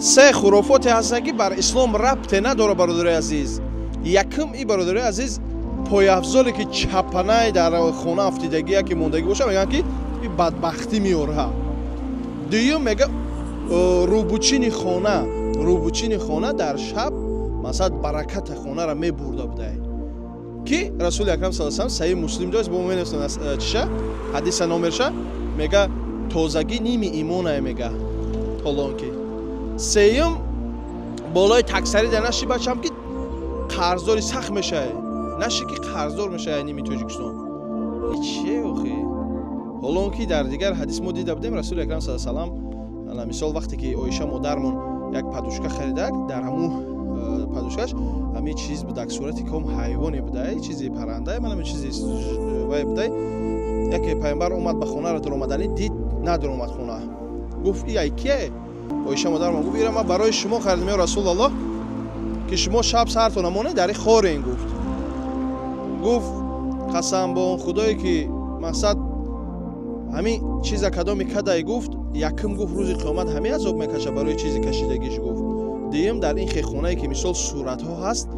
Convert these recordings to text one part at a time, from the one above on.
سه خرافاتی هستن که بر اسلام ربط نداره برادرای عزیز. یکم این برادرای عزیز پایافزالی که چپنه در خونه افتیدگی که موندگی باشه میگن که این بدبختی میاره. دوم میگه روبوچین خانه در شب مثلا برکت خانه را میبرده بوده که رسول اکرم صلی الله علیه و آله صحیح مسلم داشت با مومن چشه حدیث نامرشه میگه تازگی نیمی ایمونه میگه طولان که سیم بالای تکسری در نشی بچم که قرضداری سخت میشه نشی که قرضدار میشه نیمی توجیکستان چیه آخه حالا که در دیگر حدیث ما دیده بودیم رسول اکرم صلی الله علیه و آله مثال وقتی که عایشه مادرمون یک پادوشکا خریده در همون پادوشکاش همین چیز بود در صورتی که هم حیوانی بوده چیزی پرنده من چیزی وای بوده یکی پیامبر اومد به خونه را در اومدنی دید ندر اومد خونه گفت ای کیه عایشه مادرمون گفت اینا من برای شما خریدم یا رسول الله که شما شب سرتون نمونه در خورین گفت قسم با اون خدایی که مقصد همین چیز کدامی کدای گفت یکم گفت روز قیامت همین عذاب میکشه برای چیزی کشیدگیش گفت دیم در این خیخونه که مثال صورت ها هست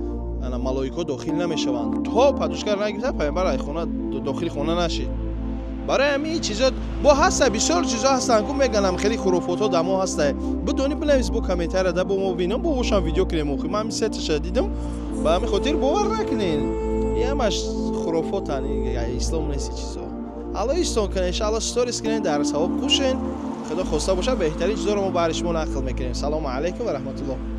انا ملائکه داخل نمیشوند تا پادوشگر نگیره پیامبر ای خونه داخل خونه نشید برای همین چیزا با هست بسیار چیزا هستن که میگنم خیلی خرافات ها دمو هسته بدونی بنویس با کامنتر ده با ما ببینم با وشم ویدیو کنیم من همین ستش دیدم با همین خاطر باور نکنین این همش خرافات اسلام نیست چیزا الله ایستون کنه ان شاء الله استوریز کنین در ثواب کوشین خدا خواسته باشه بهترین چیزا رو ما برای شما نقل میکنیم سلام علیکم و رحمت الله